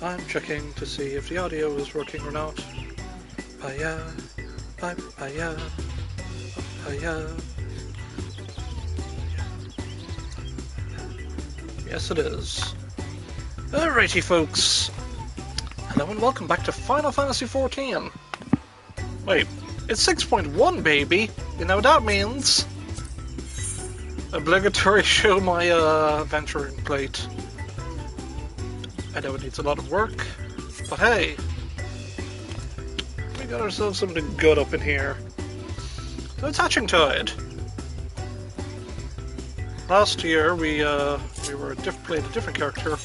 I'm checking to see if the audio is working or not. Papaya, papaya, papaya. Yes, it is. Alrighty, folks. Hello and welcome back to Final Fantasy XIV. Wait, it's 6.1, baby. You know what that means? Obligatory show my adventuring plate. I know it needs a lot of work, but hey, we got ourselves something good up in here. So Attaching Tide. Last year we played a different character,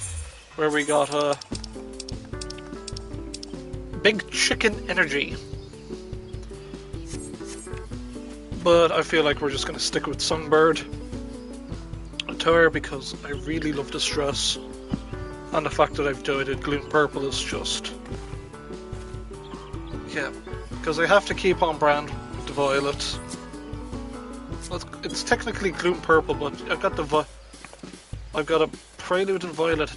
where we got Big Chicken Energy. But I feel like we're just going to stick with Songbird attire because I really love this dress. And the fact that I've dyed it gloom purple is just... yeah, because I have to keep on brand with the violet. Well, it's technically gloom purple, but I've got a Prelude in Violet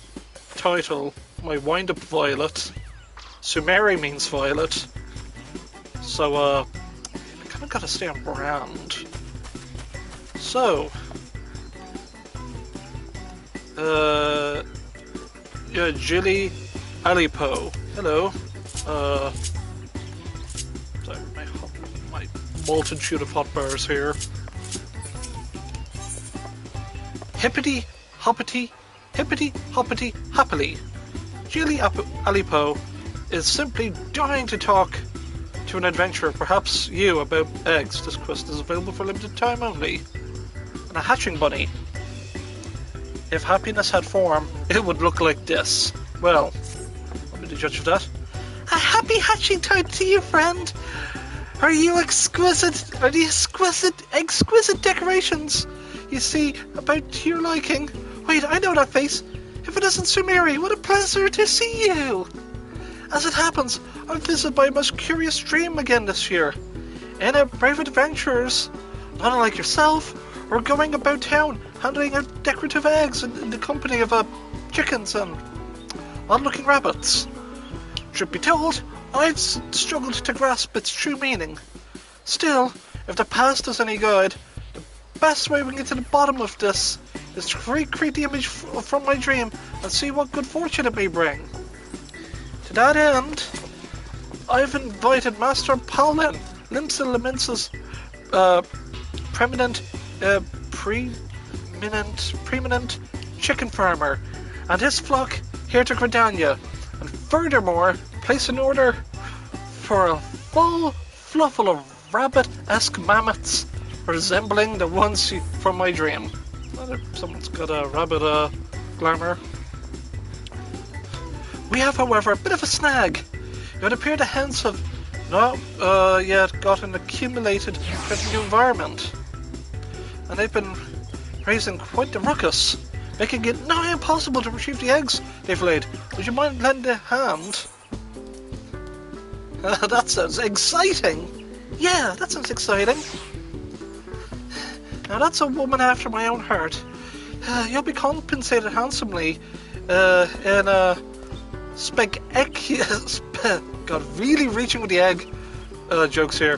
title, my wind-up violet. Sumeri means violet. So, I kind of got to stay on brand. So... yeah, Jilly Alipo. Hello. Sorry, my multitude of hot bars here. Hippity, hoppity, happily. Jilly Alipo is simply dying to talk to an adventurer, perhaps you, about eggs. This quest is available for limited time only. And a hatching bunny. If happiness had form, it would look like this. Well, I'll be the judge of that. A happy hatching time to you, friend! Are the exquisite decorations you see about to your liking? Wait, I know that face. If it isn't Sumeri, what a pleasure to see you! As it happens, I'm visited by a most curious dream again this year. In a brave adventurers, not unlike yourself, we're going about town, handing out decorative eggs in the company of chickens and odd-looking rabbits. Truth be told, I've struggled to grasp its true meaning. Still, if the past is any guide, the best way we can get to the bottom of this is to recreate the image from my dream and see what good fortune it may bring. To that end, I've invited Master Paulin, Limsa Lemensa's preeminent chicken farmer, and his flock here to Gridania, and furthermore place an order for a full fluffle of rabbit-esque mammoths resembling the ones from my dream. Someone's got a rabbit glamour. We have, however, a bit of a snag. It would appear the hens have not yet got an accumulated threat new environment, and they've been raising quite the ruckus, making it nigh impossible to retrieve the eggs they've laid. Would you mind lending a hand? That sounds exciting! Yeah, that sounds exciting. Now that's a woman after my own heart. You'll be compensated handsomely in a God, really reaching with the egg jokes here.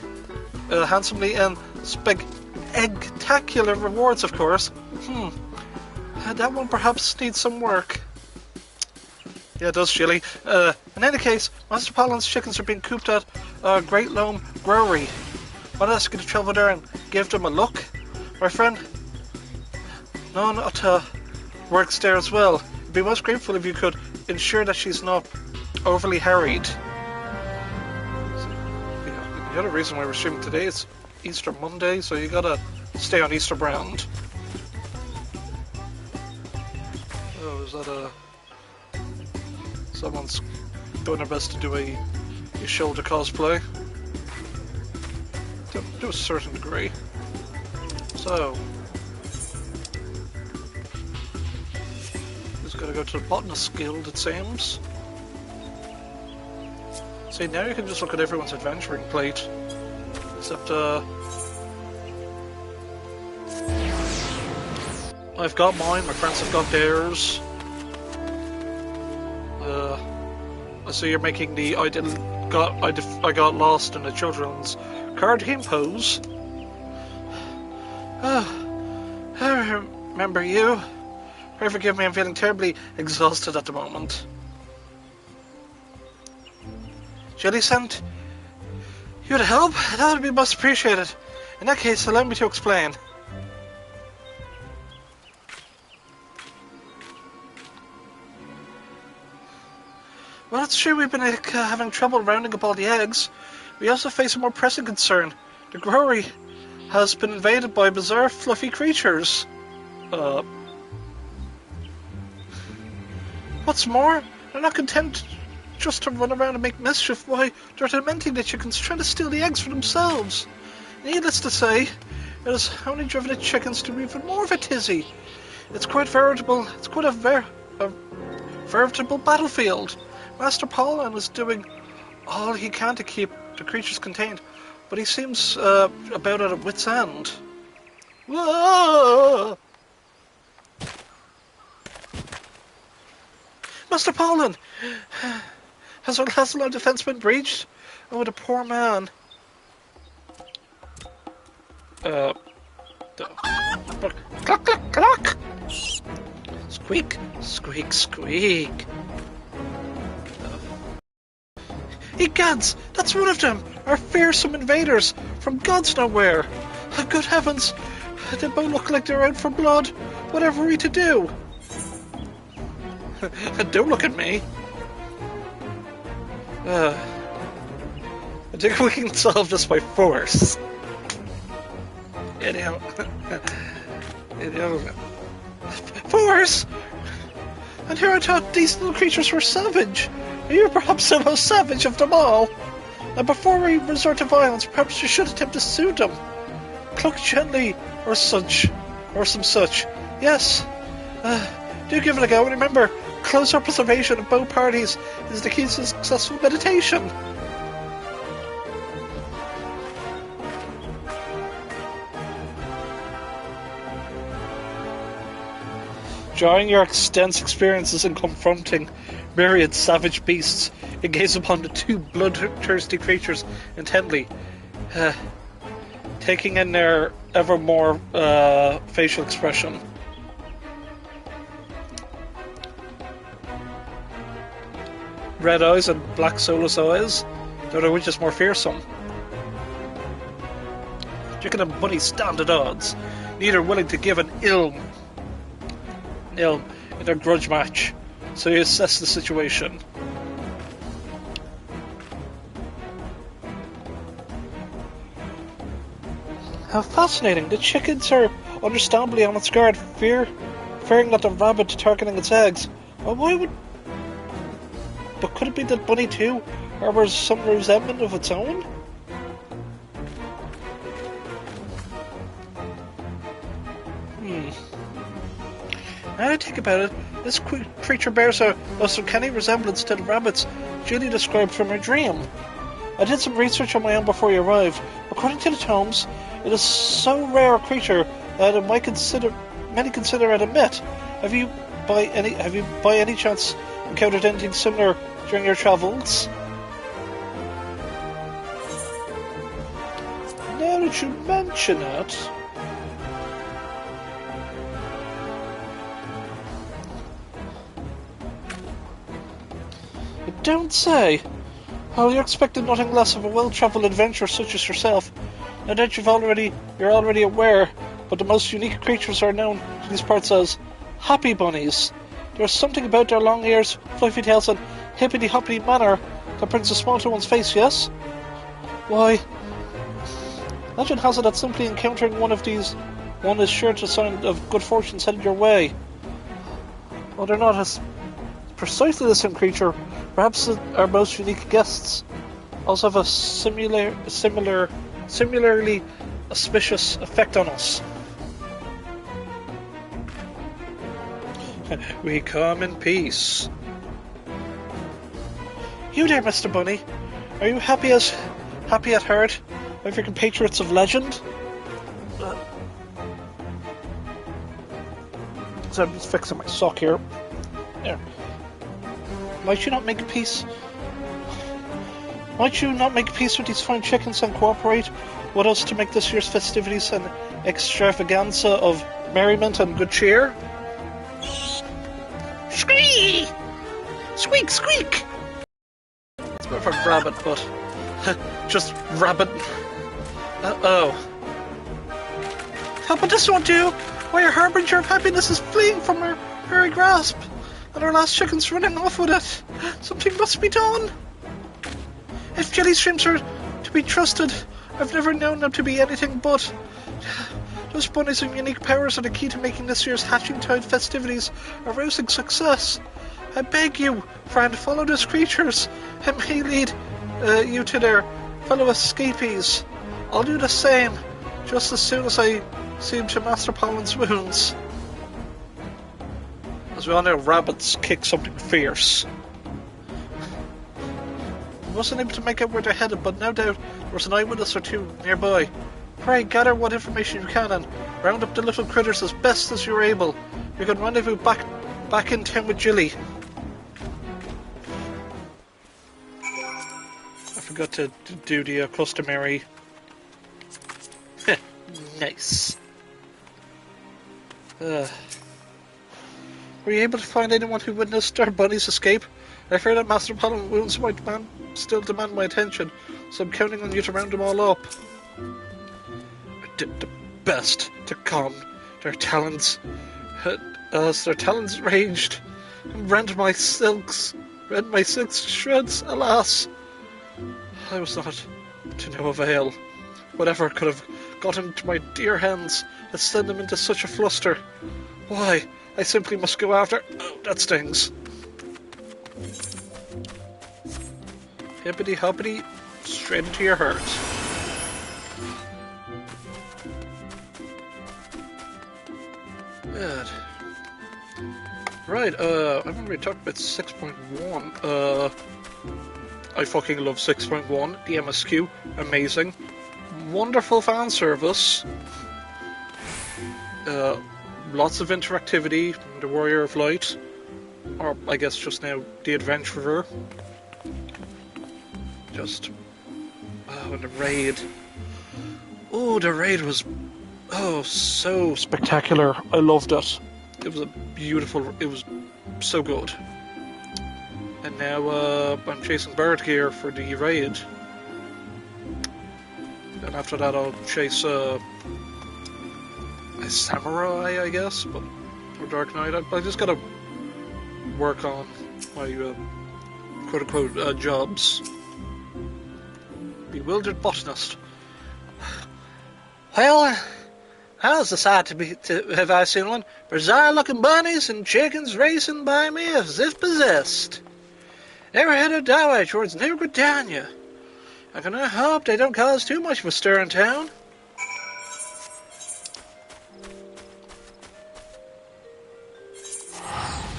Handsomely in spectacular rewards, of course. That one perhaps needs some work. Yeah, it does, Chili. In any case, Master Palin's chickens are being cooped at Great Loam Brewery. I'll ask you to travel there and give them a look. My friend, none works there as well. I'd be most grateful if you could ensure that she's not overly harried. The other reason why we're streaming today is Easter Monday, so you gotta stay on Easter brand. Oh, is that someone's doing their best to do a shoulder cosplay? To a certain degree. So, just gotta go to the Botanist Guild, it seems. See, now you can just look at everyone's adventuring plate. Except, I've got mine, my friends have got theirs. So you're making the I got lost in a children's card game pose. Oh, I remember you. Pray forgive me, I'm feeling terribly exhausted at the moment. Jelly sent you to help? That would be most appreciated. In that case, allow me to explain. Well, it's true we've been having trouble rounding up all the eggs. We also face a more pressing concern. The growry has been invaded by bizarre fluffy creatures. What's more, they're not content just to run around and make mischief. Why, they're tormenting the chickens, trying to steal the eggs for themselves. Needless to say, it has only driven the chickens to even more of a tizzy. It's quite veritable. It's quite a veritable battlefield. Master Paulin is doing all he can to keep the creatures contained, but he seems about at a wit's end. Whoa! Master Paulin! Has our defense been breached? Oh, the poor man. Cluck, cluck, cluck! Squeak, squeak, squeak. Egads! That's one of them! Our fearsome invaders from God's nowhere! Good heavens! They both look like they're out for blood. Whatever are we to do? Don't look at me. I think we can solve this by force. Anyhow. Force! And here I thought these little creatures were savage. Are you perhaps the most savage of them all? Now before we resort to violence, perhaps you should attempt to soothe them. Cluck gently, or such. Or some such. Yes. Do give it a go, and remember, closer preservation of both parties is the key to successful meditation. Drawing your extensive experiences in confronting myriad savage beasts, you gaze upon the two bloodthirsty creatures intently, taking in their ever more facial expression. Red eyes and black soulless eyes, though which is more fearsome. Chicken and Bunny stand at odds, neither willing to give an ilm in their grudge match, so you assess the situation. How fascinating! The chickens are understandably on its guard, fearing that the rabbit targeting its eggs. Well, why would... But could it be that Bunny too harbors some resentment of its own? Now I think about it, this creature bears a most uncanny resemblance to the rabbits Julie described from her dream. I did some research on my own before you arrived. According to the tomes, it is so rare a creature that many consider it a myth. Have you by any chance encountered anything similar during your travels? Now that you mention it... Don't say. Well, you're expecting nothing less of a well-travelled adventurer such as yourself. No doubt you're already aware, but the most unique creatures are known to these parts as happy bunnies. There's something about their long ears, fluffy tails, and hippity-hoppity manner that brings a smile to one's face, yes? Why, legend has it that simply encountering one of these, one is sure to sign of good fortune headed your way. Well, they're not as precisely the same creature. Perhaps our most unique guests also have a similarly auspicious effect on us. We come in peace. You there, Mr. Bunny. Are you happy at heart of your compatriots of legend? So I'm just fixing my sock here. There. Might you not make peace Might you not make peace with these fine chickens and cooperate with us to make this year's festivities an extravaganza of merriment and good cheer? Squeak! Squeak, squeak! It's more for rabbit, but just rabbit. Uh-oh. But this won't do! Why, our harbinger of happiness is fleeing from our very grasp, and our last chicken's running off with it. Something must be done. If jelly shrimps are to be trusted, I've never known them to be anything but. Those bunnies and unique powers are the key to making this year's Hatching Tide festivities a rousing success. I beg you, friend, follow those creatures. It may lead you to their fellow escapees. I'll do the same, just as soon as I seem to master Pollen's wounds. As we all know, rabbits kick something fierce. I wasn't able to make out where they're headed, but no doubt there was an eyewitness or two nearby. Pray, gather what information you can and round up the little critters as best as you're able. You can rendezvous back in town with Jilly. I forgot to do the customary. Nice. Were you able to find anyone who witnessed our bunny's escape? I fear that Master Pollen wounds might still demand my attention, so I'm counting on you to round them all up. I did the best to calm their talons, as their talons raged, and rend my silks to shreds. Alas, I was not to no avail. Whatever could have got into my dear hands that sent them into such a fluster. Why, I simply must go after. Oh, that stings. Hippity hoppity, straight into your heart. Good. Right, I remember we talked about 6.1. I fucking love 6.1. The MSQ, amazing. Wonderful fan service. Lots of interactivity. The Warrior of Light, or I guess just now the Adventurer. Just and the raid. Oh, the raid was so spectacular. I loved it. It was it was so good. And now I'm chasing bird gear for the raid. And after that I'll chase a samurai, I guess, but or Dark Knight. I just gotta work on my quote-unquote jobs. Bewildered botanist. Well, how's the sight to have I seen one? Bizarre-looking bunnies and chickens racing by me as if possessed. They were headed that way towards New Britannia. I can only hope they don't cause too much of a stir in town.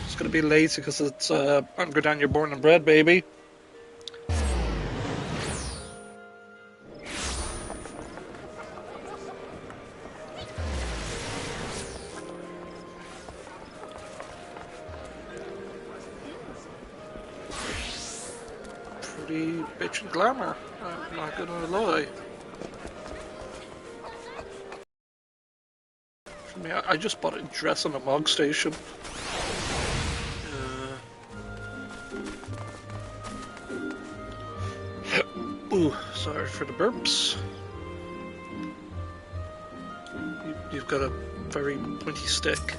It's gonna be lazy because it's I'm Britannia born and bred, baby. Bitch and glamour, I'm not gonna lie. For me, I just bought a dress on a mog station. Ooh, sorry for the burps. You've got a very pointy stick.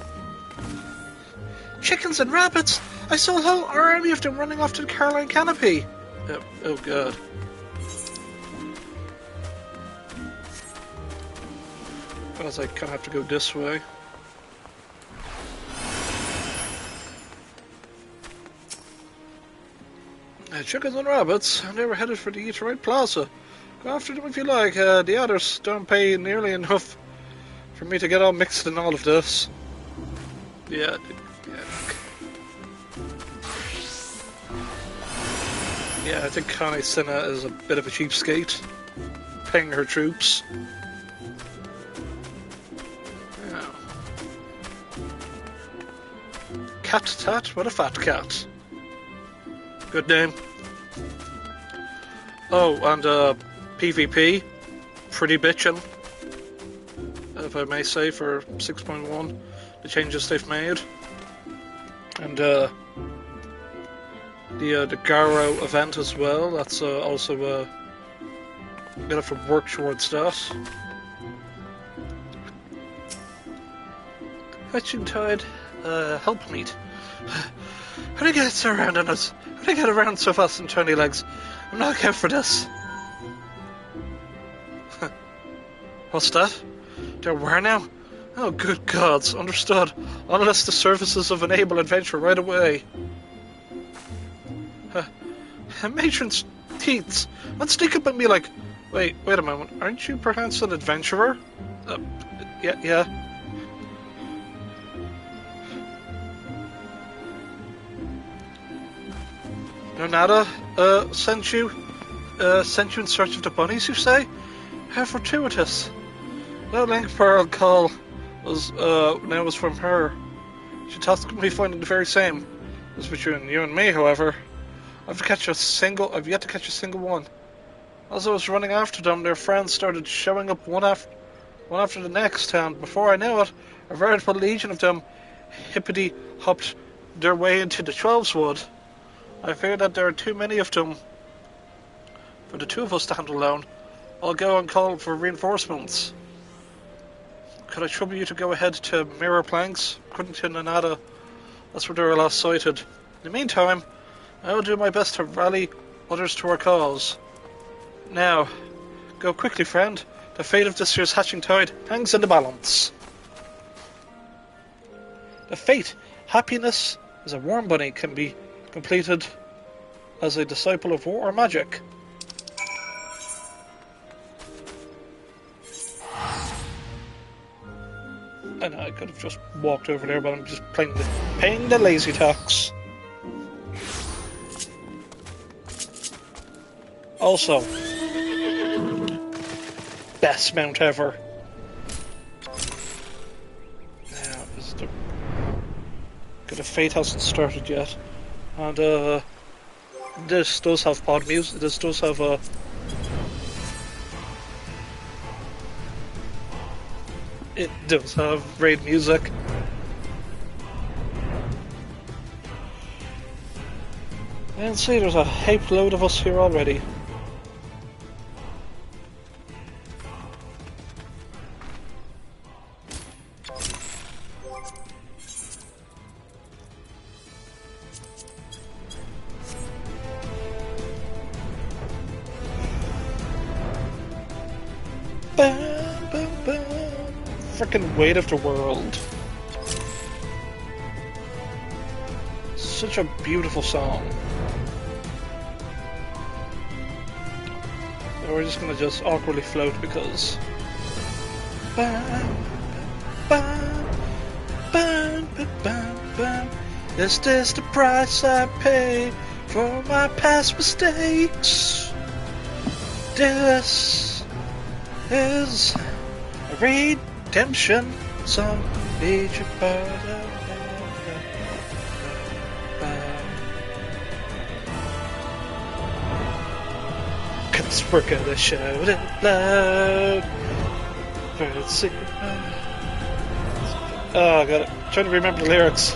Chickens and rabbits! I saw a whole army of them running off to the Caroline Canopy. Oh god. I was like, kind of have to go this way. Chickens and rabbits, they were headed for the Eat Right Plaza. Go after them if you like. The others don't pay nearly enough for me to get all mixed in all of this. Yeah. Yeah, I think Connie Sinha is a bit of a cheapskate, paying her troops. Yeah. Cat Tat, what a fat cat. Good name. Oh, and PvP, pretty bitchin', if I may say, for 6.1, the changes they've made. And the Garo event as well, that's also I'm gonna have to work towards that. Fetching Tide, help meet. How do you get so around on us? How do you get around so fast on 20 legs? I'm not care for this. What's that? They're where now? Oh, good gods, understood. Unless the services of an able adventure right away. Matron's teats. Don't sneak up at me like... Wait a moment. Aren't you perhaps an adventurer? Yeah. Nonada, sent you in search of the bunnies, you say? How fortuitous. That link pearl call was from her. She tasked me finding the very same. As between you and me, however. I've yet to catch a single one. As I was running after them, their friends started showing up one after the next, and before I knew it, a veritable legion of them hippity hopped their way into the 12's wood. I fear that there are too many of them for the two of us to handle alone. I'll go and call for reinforcements. Could I trouble you to go ahead to Mirror Planks? According to Nanada, that's where they were last sighted. In the meantime, I will do my best to rally others to our cause. Now, go quickly, friend. The fate of this year's hatching tide hangs in the balance. The fate, happiness as a warm bunny, can be completed as a disciple of war or magic. I know, I could have just walked over there, but I'm just paying the lazy tax. Also, best mount ever. Now, the fate hasn't started yet, and this does have pod music. This does have it does have raid music. And see, there's a heap load of us here already. Frickin' weight of the world. Such a beautiful song. So we're just gonna awkwardly float because. Is this the price I pay for my past mistakes? This is a redemption song. Need you cause we're gonna shout it loud. Oh, I got it. I'm trying to remember the lyrics.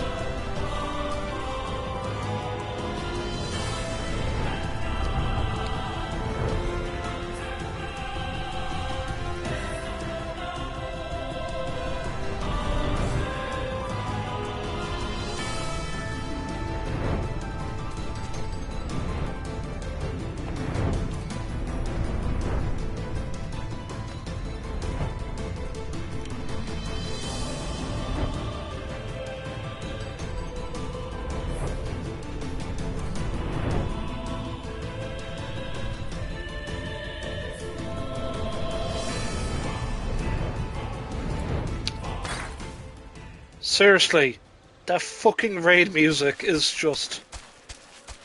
Seriously, that fucking raid music is just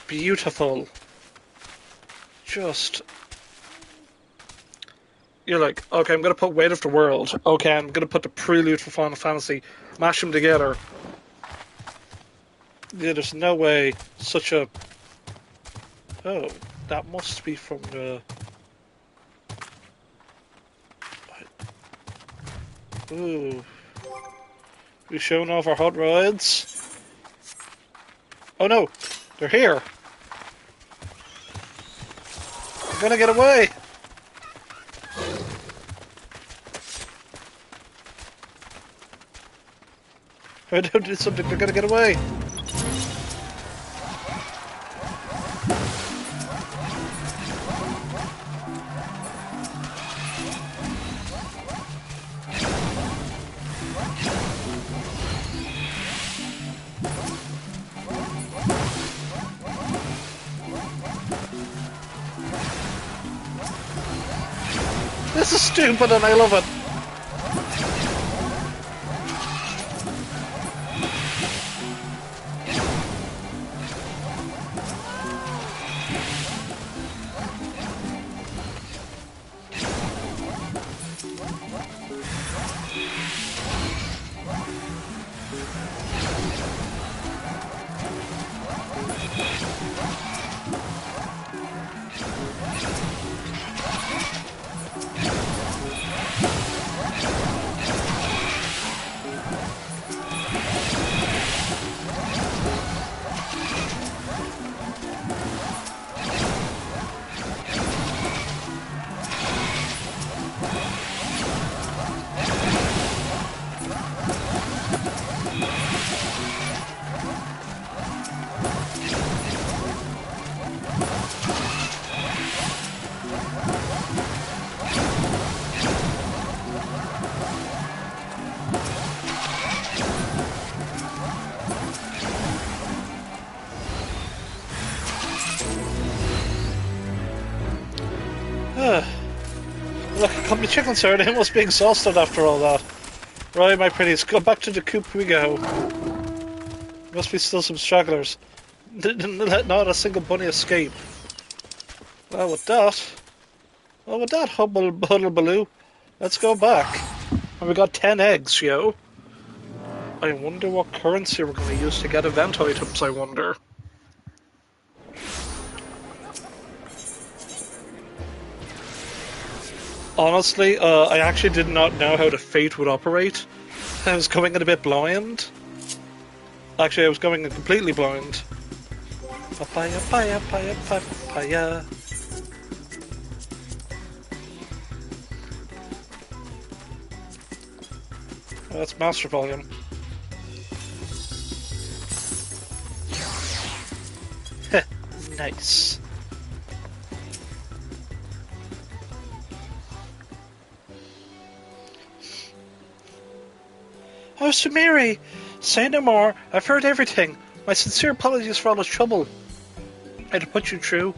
beautiful. You're like, okay, I'm gonna put Weight of the World. Okay, I'm gonna put the Prelude for Final Fantasy. Mash them together. Yeah, there's no way such a... Oh, That must be from the... Ooh. We showing off our hot rides? Oh no! They're here! They're gonna get away! If I don't do something, they're gonna get away! This is stupid and I love it! Look, company chicken, sir. They must be exhausted after all that. Right, my pretties, go back to the coop we go. Must be still some stragglers. Didn't let not a single bunny escape. Well, with that, hubble buddle baloo, let's go back. And we got 10 eggs, yo. I wonder what currency we're going to use to get event items, I wonder. Honestly, I actually did not know how the fate would operate. I was going in a bit blind. Actually, I was going in completely blind. Papaya, papaya, papaya, papaya. Oh, that's master volume. Nice. Oh, Sumeri! Say no more. I've heard everything. My sincere apologies for all the trouble I had to put you through.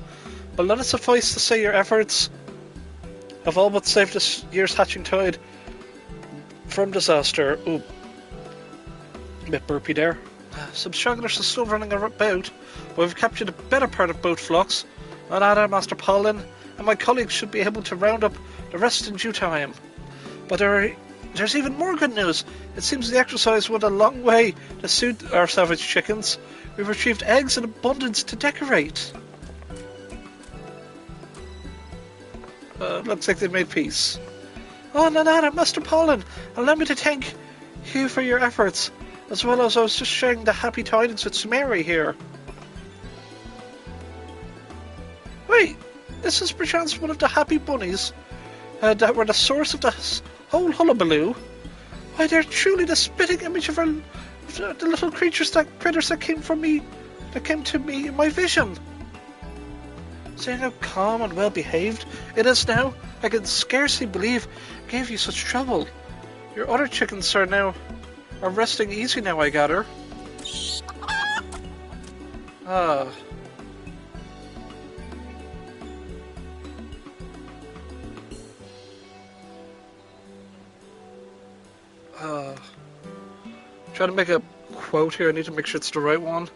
But let it suffice to say your efforts have all but saved this year's hatching tide from disaster. Ooh. A bit burpy there. Some stragglers are still running about, but we've captured a better part of both flocks. And Ada, Master Paulin, and my colleagues should be able to round up the rest in due time. But there's even more good news. It seems the exercise went a long way to suit our savage chickens. We've retrieved eggs in abundance to decorate. Looks like they've made peace. Oh, Nanada, Master Paulin, allow me to thank you for your efforts, as well as I was just sharing the happy tidings with Sumeri here. Wait, this is perchance one of the happy bunnies that were the source of the whole hullabaloo. Why, they're truly the spitting image of the little critters that came to me in my vision. Seeing how calm and well behaved it is now, I can scarcely believe it gave you such trouble. Your other chickens are resting easy now, I gather. Ah. Trying to make a quote here. I need to make sure it's the right one.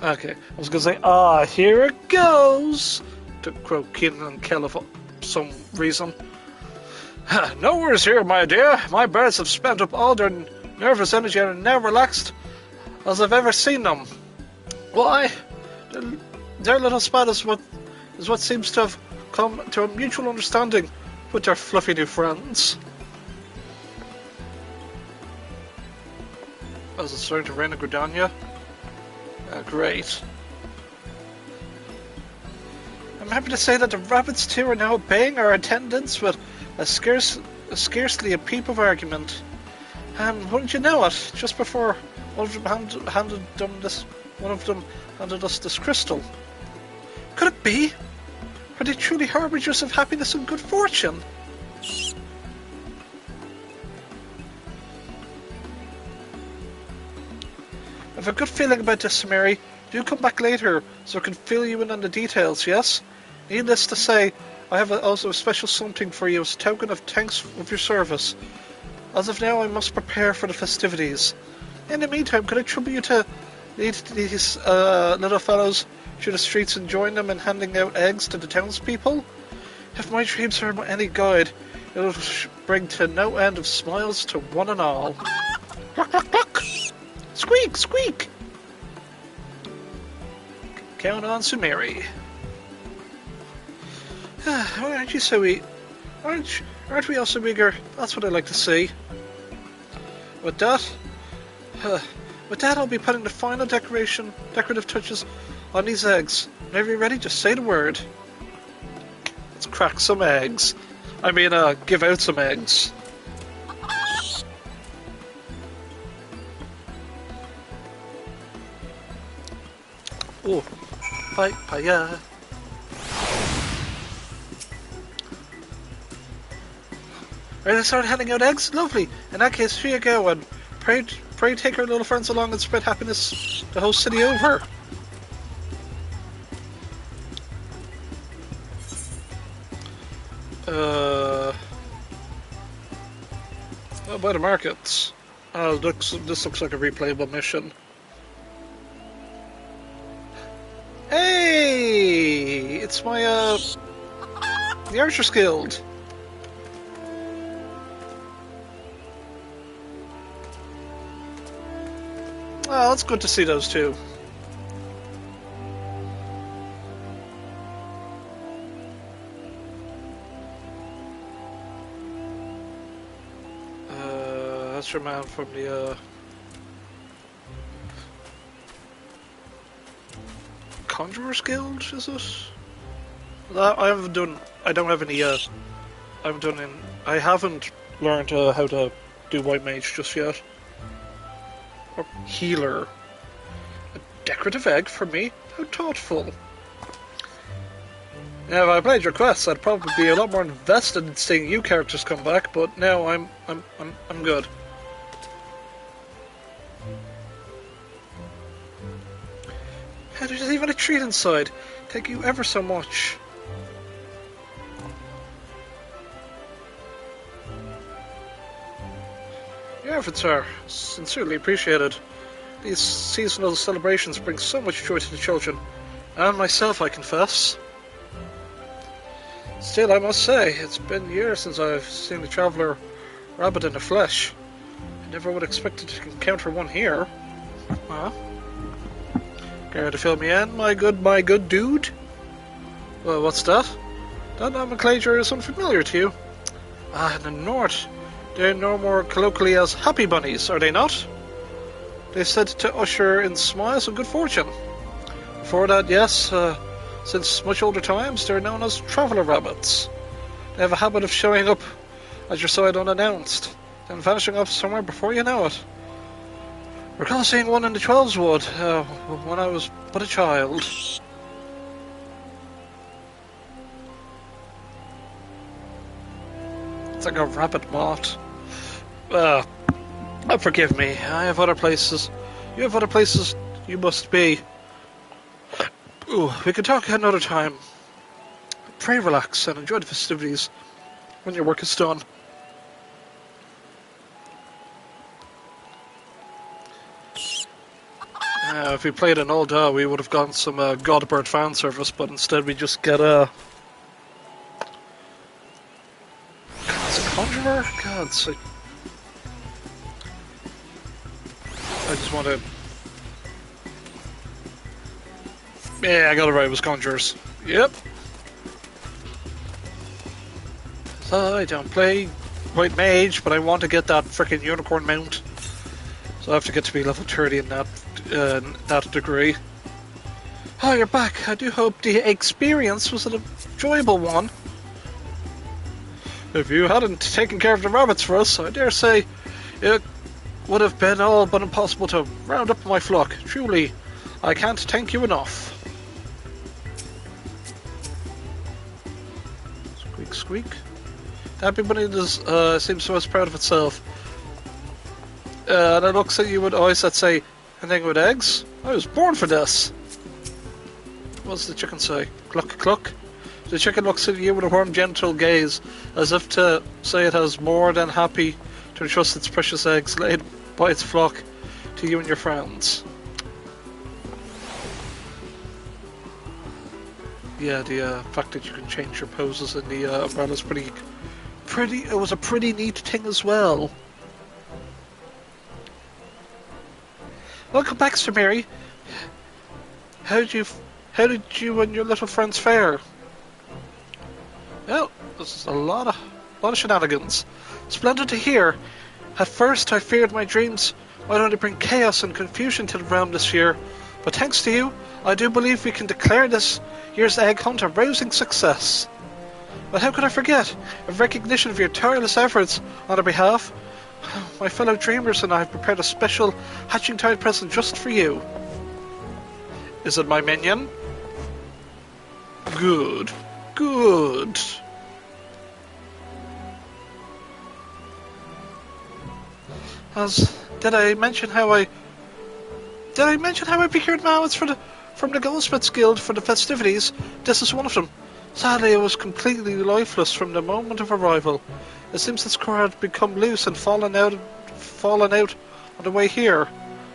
Okay, I was gonna say, ah, here it goes! To quote Keenan and Kel for some reason. No worries here, my dear. My birds have spent up all their nervous energy and are now relaxed as I've ever seen them. Why? Their little spat is what seems to have come to a mutual understanding with their fluffy new friends. Oh, is it starting to rain in Gridania? Great. I'm happy to say that the rabbits too are now obeying our attendance with scarcely a peep of argument. And wouldn't you know it, just before one of them handed us this crystal. Could it be? Are they truly harbingers of happiness and good fortune? I have a good feeling about this, Mary. Do come back later so I can fill you in on the details, yes? Needless to say, I have also a special something for you as a token of thanks of your service. As of now, I must prepare for the festivities. In the meantime, could I trouble you to lead these little fellows through the streets and join them in handing out eggs to the townspeople? If my dreams are any guide, it will bring to no end of smiles to one and all. Cluck, cluck, cluck! Squeak, squeak! Count on Sumeri. Aren't you so aren't we all so eager? That's what I like to see. With that, I'll be putting the final decorative touches on these eggs. Whenever you're ready, just say the word. Let's crack some eggs. I mean, give out some eggs. Oh, fire. Right, I started handing out eggs? Lovely. In that case, here you go, and pray take our little friends along and spread happiness the whole city over. What about the markets? Oh, this looks like a replayable mission. Hey! It's my, the Archers Guild. Oh, it's good to see those two. That's your man from the, Conjurer's Guild, is it? I haven't learned how to do White Mage just yet. Or healer. A decorative egg for me? How thoughtful. Now, if I played your quests, I'd probably be a lot more invested in seeing you characters come back, but now I'm good. And there's even a treat inside. Thank you ever so much. Your efforts are sincerely appreciated. These seasonal celebrations bring so much joy to the children, and myself, I confess. Still, I must say, it's been years since I've seen the traveller rabbit in the flesh. I never would have expected to encounter one here. Huh? Care to fill me in, my good dude? Well, what's that? That nomenclature is unfamiliar to you. Ah, in the north, they're no more colloquially as happy bunnies, are they not? They said to usher in smiles and good fortune. Before that, yes, since much older times, they're known as traveller rabbits. They have a habit of showing up at your side unannounced, then vanishing off somewhere before you know it. I recall seeing one in the 12's Wood when I was but a child. It's like a rabbit moth. Forgive me. I have other places. You have other places you must be. Ooh, we can talk another time. Pray relax and enjoy the festivities when your work is done. If we played an old we would have gotten some Godbird fan service, but instead we just get it's a Conjurer? God, I just want to... Yeah, I got it right, it was Conjurers. Yep. So I don't play White Mage, but I want to get that frickin' unicorn mount. So I have to get to be level 30 in that degree. Oh, you're back. I do hope the experience was an enjoyable one. If you hadn't taken care of the rabbits for us, I dare say it would have been all but impossible to round up my flock. Truly, I can't thank you enough. Squeak, squeak. The happy bunny seems so proud of itself. And it looks at you with eyes that say, anything with eggs? I was born for this. What does the chicken say? Cluck, cluck. The chicken looks at you with a warm, gentle gaze, as if to say it has more than happy to entrust its precious eggs laid by its flock to you and your friends. Yeah, the fact that you can change your poses in the umbrella is pretty. It was a pretty neat thing as well. Welcome back, Sir Mary. How did you and your little friends fare? Well, there's a lot of shenanigans. Splendid to hear. At first, I feared my dreams might only bring chaos and confusion to the realm this year, but thanks to you, I do believe we can declare this year's egg hunt a rousing success. But how could I forget? In recognition of your tireless efforts on our behalf, my fellow dreamers and I have prepared a special hatching tide present just for you. Is it my minion? Good. Good. Did I mention how I procured mallets from the Goldsmiths Guild for the festivities? This is one of them. Sadly, I was completely lifeless from the moment of arrival. It seems its core had become loose and fallen out on the way here.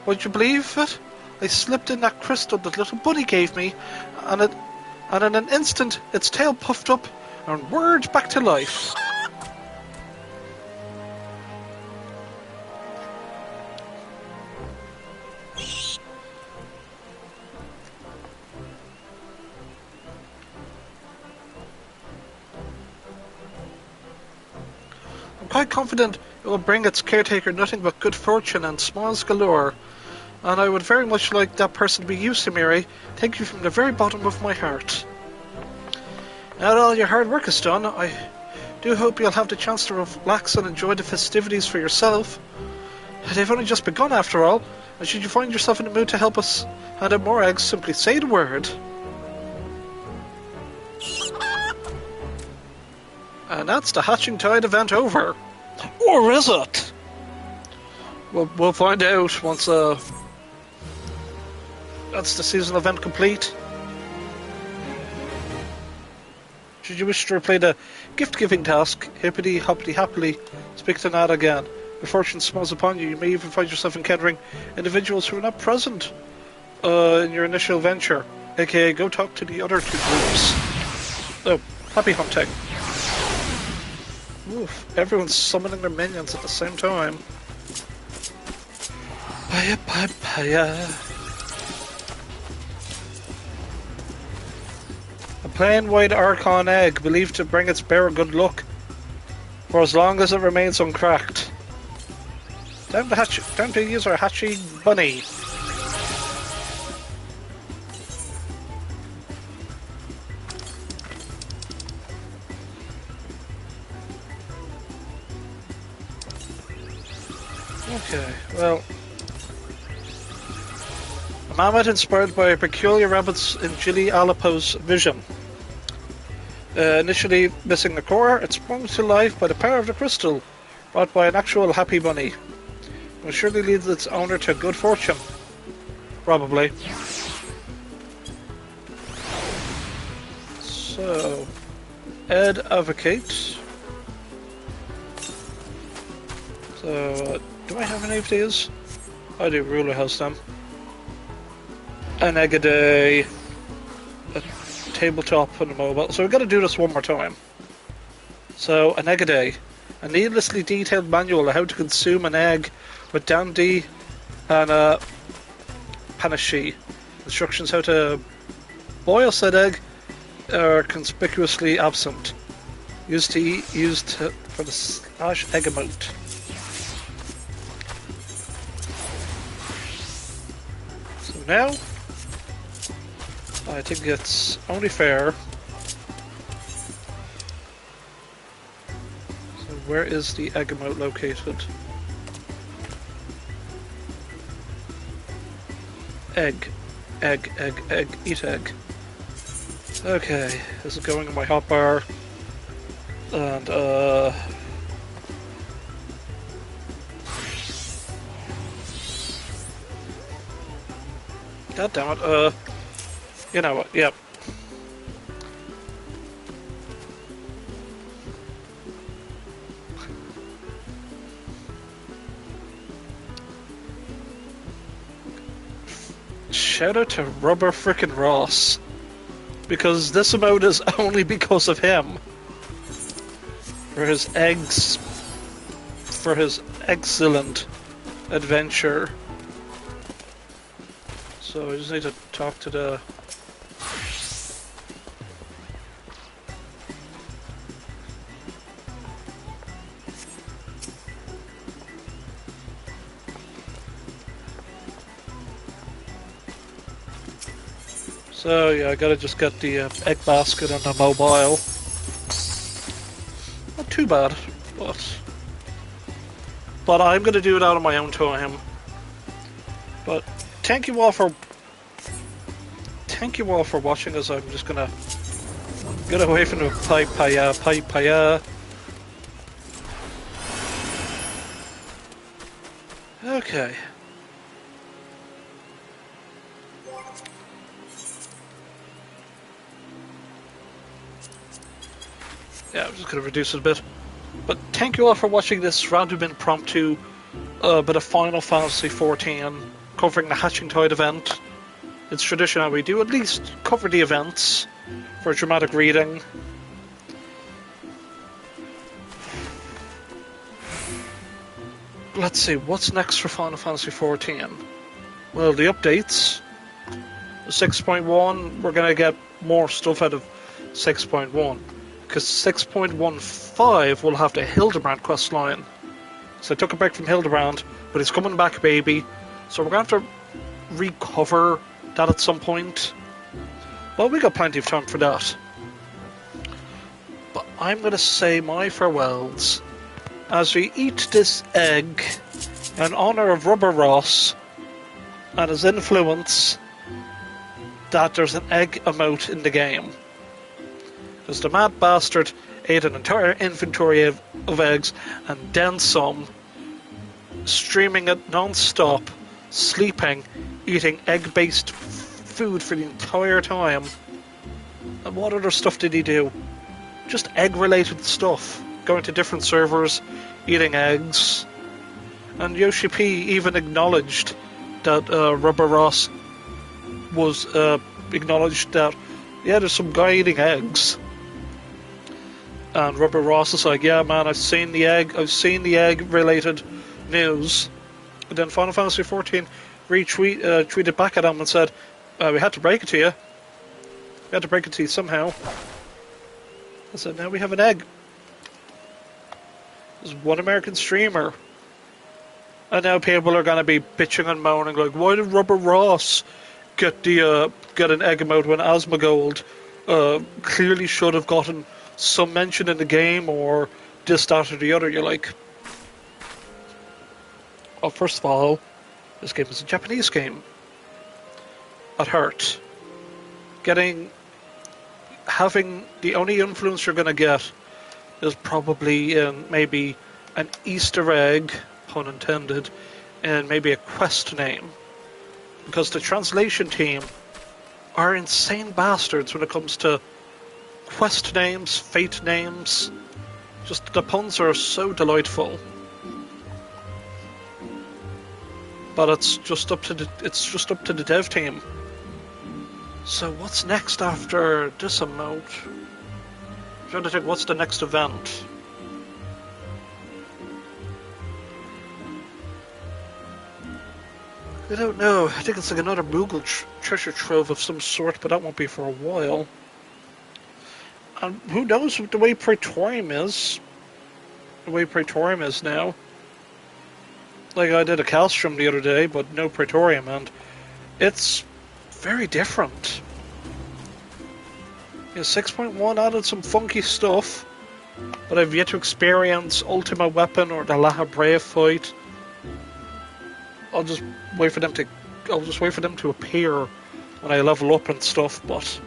Would you believe it? I slipped in that crystal that little bunny gave me, and in an instant its tail puffed up and whirred back to life. I'm quite confident it will bring its caretaker nothing but good fortune and smiles galore. And I would very much like that person to be you, Sir Mary. Thank you from the very bottom of my heart. Now that all your hard work is done, I do hope you'll have the chance to relax and enjoy the festivities for yourself. They've only just begun after all, and should you find yourself in the mood to help us hand out more eggs, simply say the word. And that's the Hatching Tide event over. Or is it? We'll find out once that's the seasonal event complete. Should you wish to replay the gift-giving task, hippity hoppity happily, speak to Nada again. If fortune smiles upon you, you may even find yourself encountering individuals who are not present in your initial venture, aka go talk to the other two groups. Oh, happy hunting. Oof, everyone's summoning their minions at the same time. Paya, paya, paya. A plain white Archon egg, believed to bring its bearer good luck, for as long as it remains uncracked. Time to use our hatching bunny. Okay, well, a mammoth inspired by a peculiar rabbits in Gilly Alapo's vision. Initially missing the core, it sprung to life by the power of the crystal, brought by an actual happy bunny. It will surely lead its owner to good fortune. Probably. So, Ed Advocate. So, do I have any of these? I do. Ruler has them. an egg a day, a tabletop and a mobile. So we've got to do this one more time. So, an egg a day. A needlessly detailed manual on how to consume an egg with dandy and a panache. Instructions how to boil said egg are conspicuously absent. Used for the slash egg emote. So now, I think it's only fair. So where is the egg emote located? Egg. Egg, egg, egg, eat egg. Okay, this is going in my hotbar. And, God damn it, you know what, yep. Shout out to RubberRoss, because this emote is only because of him. For his excellent adventure. So I just need to talk to the... So yeah, I gotta just get the egg basket and the mobile. Not too bad, but I'm gonna do it out on my own time. But thank you all for watching. As I'm just gonna get away from the pipe. Okay. Yeah, I'm just going to reduce it a bit. But thank you all for watching this random impromptu bit of Final Fantasy XIV covering the Hatching Tide event. It's tradition how we do at least cover the events for a dramatic reading. Let's see, what's next for Final Fantasy XIV? Well, the updates. 6.1, we're going to get more stuff out of 6.1. Because 6.15 will have the Hildebrand quest line. So I took a break from Hildebrand, but he's coming back, baby. So we're going to have to recover that at some point. Well, we got plenty of time for that. But I'm going to say my farewells as we eat this egg in honor of RubberRoss and his influence that there's an egg emote in the game. Because the mad bastard ate an entire inventory of eggs and then some, streaming it non-stop, sleeping, eating egg-based food for the entire time. And what other stuff did he do? Just egg-related stuff. Going to different servers, eating eggs. And Yoshi P even acknowledged that RubberRoss was acknowledged that, yeah, there's some guy eating eggs. And RubberRoss is like, yeah, man, I've seen the egg-related news. And then Final Fantasy XIV tweeted back at him and said, we had to break it to you. We had to break it to you somehow. I said, now we have an egg. There's one American streamer. And now people are going to be bitching and moaning, like, why did RubberRoss get an egg emote when Asmongold clearly should have gotten some mention in the game, or this, that, or the other? You're like, well, first of all, this game is a Japanese game at heart. Having the only influence you're going to get is probably in maybe an Easter egg, pun intended, and maybe a quest name. Because the translation team are insane bastards when it comes to quest names, fate names. Just the puns are so delightful. But it's just up to the dev team. So what's next after this emote? I'm trying to think, what's the next event? I don't know. I think it's like another Moogle treasure trove of some sort, but that won't be for a while. And who knows what the way Praetorium is? The way Praetorium is now. Like, I did a Calstrom the other day, but no Praetorium, and it's very different. Yeah, 6.1 added some funky stuff, but I've yet to experience Ultima Weapon or the Laha Brave fight. I'll just wait for them to appear when I level up and stuff, but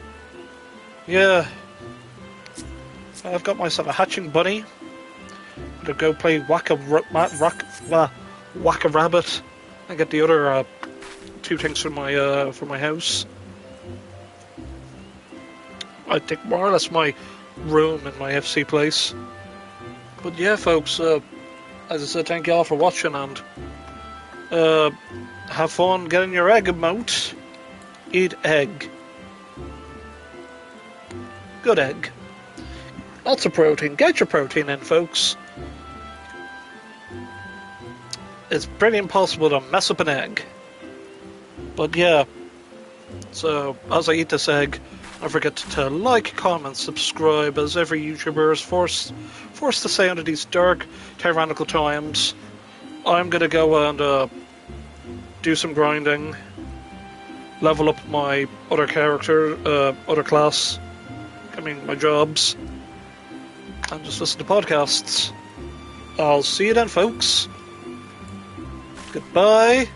yeah. I've got myself a hatching bunny. I'm gonna go play Whack a Rabbit and get the other 2 things for my house. I think more or less my room in my FC place. But yeah, folks, as I said, thank you all for watching, and have fun getting your egg emote. Eat egg. Good egg. Lots of protein. Get your protein in, folks. It's pretty impossible to mess up an egg. But yeah, so as I eat this egg, don't forget to like, comment, subscribe, as every YouTuber is forced to say under these dark, tyrannical times. I'm gonna go and do some grinding, level up my other character, other class, my jobs, and just listen to podcasts. I'll see you then, folks. Goodbye,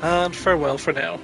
and farewell for now.